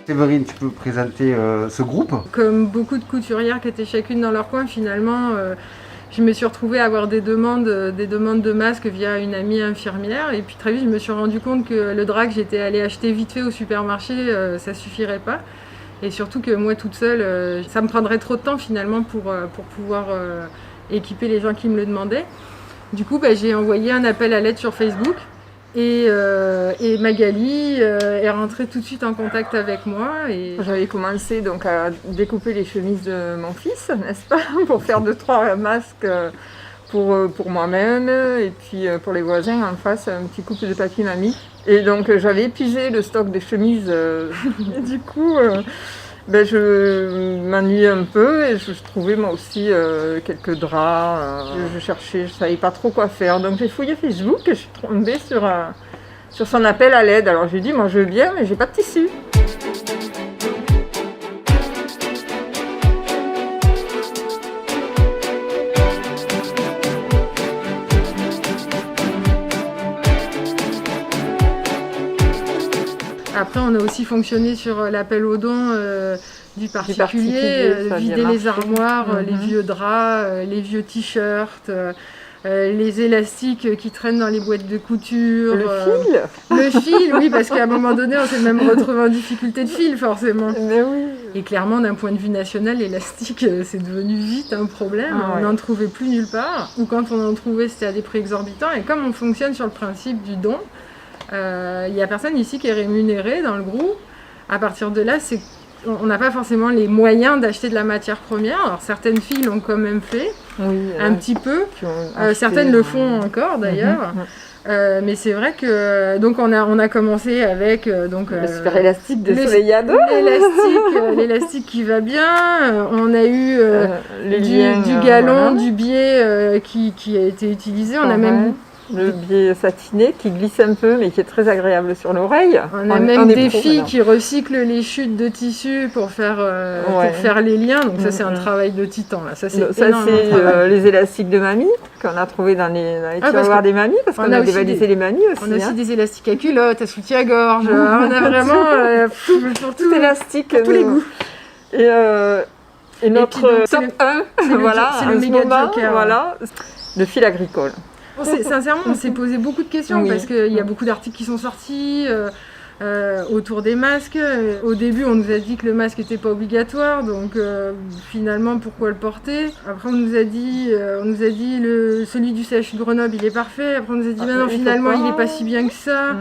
Séverine, tu peux présenter ce groupe? Comme beaucoup de couturières qui étaient chacune dans leur coin, finalement, je me suis retrouvée à avoir des demandes de masques via une amie infirmière. Et puis très vite, je me suis rendu compte que le drap que j'étais allée acheter vite fait au supermarché, ça suffirait pas. Et surtout que moi, toute seule, ça me prendrait trop de temps finalement pour pouvoir équiper les gens qui me le demandaient. Du coup, j'ai envoyé un appel à l'aide sur Facebook. Et Magali est rentrée tout de suite en contact avec moi. J'avais commencé donc à découper les chemises de mon fils, n'est-ce pas, pour faire 2-3 masques pour moi-même et puis pour les voisins en face, un petit couple de papier mamie. Et donc j'avais épuisé le stock des chemises et du coup je m'ennuyais un peu et je trouvais moi aussi quelques draps. Je cherchais, je savais pas trop quoi faire. Donc j'ai fouillé Facebook et je suis tombée sur son appel à l'aide. Alors j'ai dit, moi je veux bien, mais j'ai pas de tissu. Après, on a aussi fonctionné sur l'appel aux dons du particulier, vider les armoires, les vieux draps, les vieux t-shirts, les élastiques qui traînent dans les boîtes de couture. Le fil, oui, parce qu'à un moment donné, on s'est même retrouvé en difficulté de fil, forcément. Mais oui. Et clairement, d'un point de vue national, l'élastique, c'est devenu vite un problème. On n'en trouvait plus nulle part. Ou quand on en trouvait, c'était à des prix exorbitants. Et comme on fonctionne sur le principe du don, il n'y a personne ici qui est rémunéré dans le groupe. À partir de là, on n'a pas forcément les moyens d'acheter de la matière première. Alors certaines filles l'ont quand même fait, un petit peu. Certaines le font encore d'ailleurs. Mais c'est vrai que donc on a commencé avec le super élastique de Soleillado. L'élastique qui va bien. On a eu du galon, du biais qui a été utilisé. On a même le biais satiné qui glisse un peu mais qui est très agréable sur l'oreille. On a même des filles qui recyclent les chutes de tissu pour faire les liens. Donc ça c'est un travail de titan. Là. Ça c'est les élastiques de mamie qu'on a trouvé dans les tiroirs des mamies parce qu'on a dévalisé les mamies aussi. On a aussi des élastiques à culottes, à soutien-gorge. On a vraiment tout élastique. Pour tous les goûts. Et notre top 1, c'est le méga joker. Voilà, le fil agricole. Sincèrement, on s'est posé beaucoup de questions parce qu'il y a beaucoup d'articles qui sont sortis autour des masques. Au début, on nous a dit que le masque n'était pas obligatoire, donc finalement, pourquoi le porter? Après, on nous a dit celui du CHU de Grenoble, il est parfait. Après, on nous a dit non, finalement, il n'est pas si bien que ça.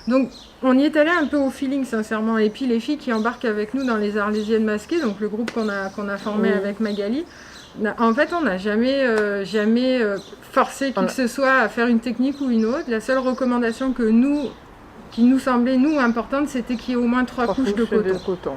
Donc, on y est allé un peu au feeling, sincèrement. Et puis, les filles qui embarquent avec nous dans les Arlésiennes masquées, donc le groupe qu'on a formé avec Magali, en fait, on n'a jamais forcé qui que ce soit à faire une technique ou une autre. La seule recommandation qui nous semblait, nous, importante, c'était qu'il y ait au moins 3 couches de coton.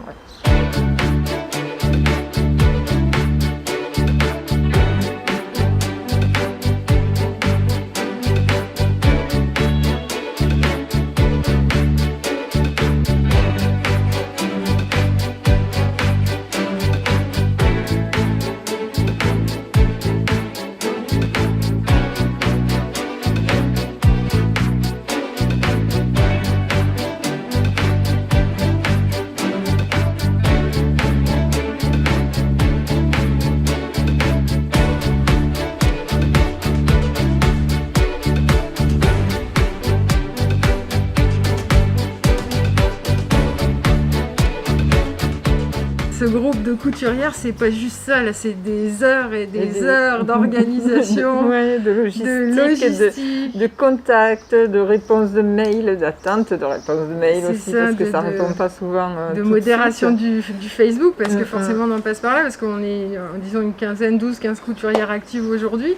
Ce groupe de couturières, c'est pas juste ça, là, c'est des heures et des heures d'organisation, de logistique, de contact, de réponse de mail, d'attente de réponse de mail aussi, parce que ça répond pas souvent. De modération du Facebook, parce que forcément on en passe par là, parce qu'on est, disons, une quinzaine, 12-15 couturières actives aujourd'hui,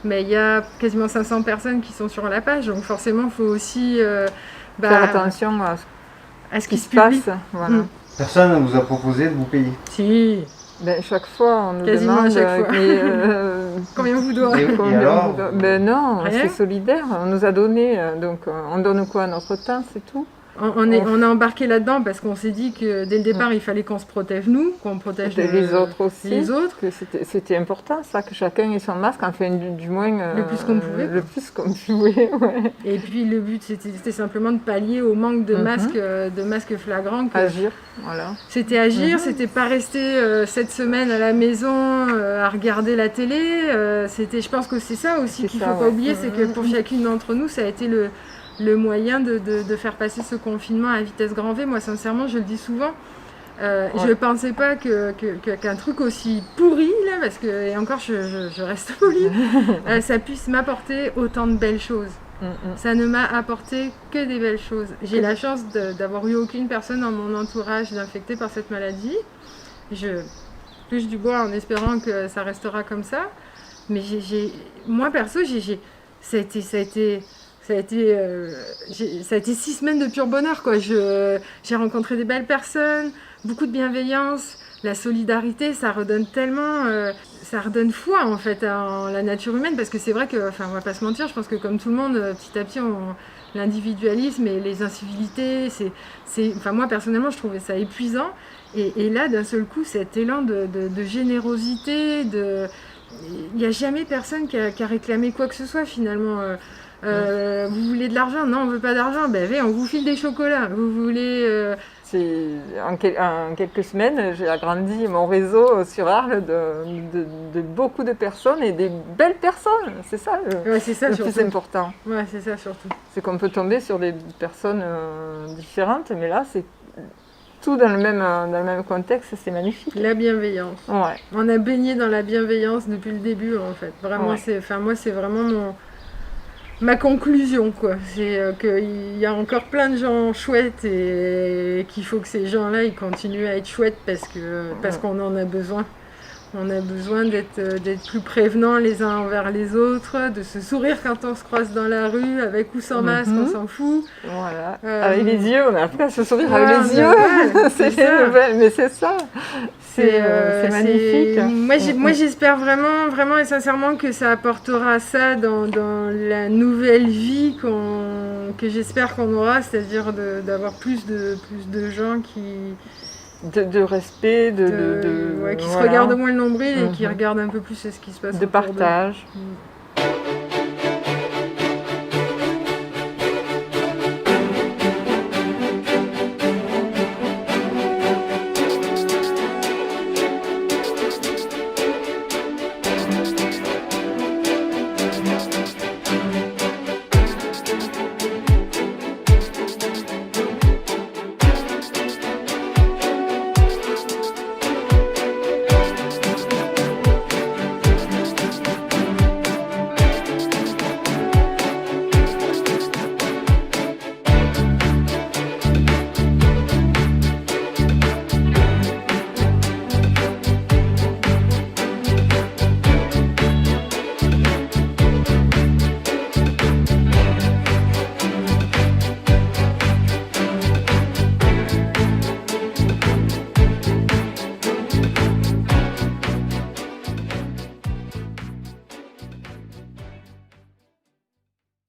mais il y a quasiment 500 personnes qui sont sur la page, donc forcément il faut aussi faire attention à ce qui se passe. Voilà. Personne ne vous a proposé de vous payer? Si. Chaque fois, on nous quasiment demande à chaque fois. combien vous doit. Non, c'est solidaire. On nous a donné, donc on donne quoi? Notre temps, c'est tout. on a embarqué là-dedans parce qu'on s'est dit que dès le départ, il fallait qu'on se protège nous, qu'on protège les autres aussi. Les autres. Que c'était important, ça, que chacun ait son masque, enfin, du moins... le plus qu'on pouvait. Le plus qu'on pouvait, ouais. Et puis, le but, c'était simplement de pallier au manque de masques flagrants. Agir, voilà. C'était agir, c'était pas rester 7 semaines à la maison à regarder la télé. Je pense que c'est ça aussi qu'il faut pas oublier, c'est que pour chacune d'entre nous, ça a été le moyen de faire passer ce confinement à vitesse grand V. Moi, sincèrement, je le dis souvent, je ne pensais pas qu'un truc aussi pourri, là, parce que, et encore, je reste polie, ça puisse m'apporter autant de belles choses. Ça ne m'a apporté que des belles choses. J'ai la chance d'avoir eu aucune personne dans mon entourage d'infectée par cette maladie. Je touche du bois en espérant que ça restera comme ça. Mais moi, perso, ça a été 6 semaines de pur bonheur, quoi. J'ai rencontré des belles personnes, beaucoup de bienveillance, la solidarité, ça redonne tellement, ça redonne foi en fait en la nature humaine, parce que c'est vrai que, enfin, on va pas se mentir, je pense que comme tout le monde, petit à petit, l'individualisme et les incivilités, enfin moi personnellement, je trouvais ça épuisant, et là d'un seul coup, cet élan de générosité, il n'y a jamais personne qui a réclamé quoi que ce soit finalement. Vous voulez de l'argent? Non, on veut pas d'argent. Ben, on vous file des chocolats. Vous voulez... En quelques semaines, j'ai agrandi mon réseau sur Arles de beaucoup de personnes et des belles personnes. C'est ça le plus important. Ouais, c'est ça surtout. C'est qu'on peut tomber sur des personnes différentes, mais là, c'est tout dans le même contexte, c'est magnifique. La bienveillance. Ouais. On a baigné dans la bienveillance depuis le début, en fait. Vraiment, ouais. Moi, c'est vraiment ma conclusion, quoi. C'est qu'il y a encore plein de gens chouettes et qu'il faut que ces gens-là, ils continuent à être chouettes parce qu'on en a besoin. On a besoin d'être plus prévenants les uns envers les autres, de se sourire quand on se croise dans la rue, avec ou sans masque, on s'en fout. Voilà. Avec les yeux, on a appris à se sourire avec les yeux. C'est nouvelle, mais c'est ça. C'est magnifique. Moi, j'espère vraiment, vraiment et sincèrement que ça apportera ça dans la nouvelle vie que j'espère qu'on aura, c'est-à-dire d'avoir plus de gens qui... De respect, qui se regardent moins le nombril et qui regardent un peu plus ce qui se passe de autour partage. d'eux.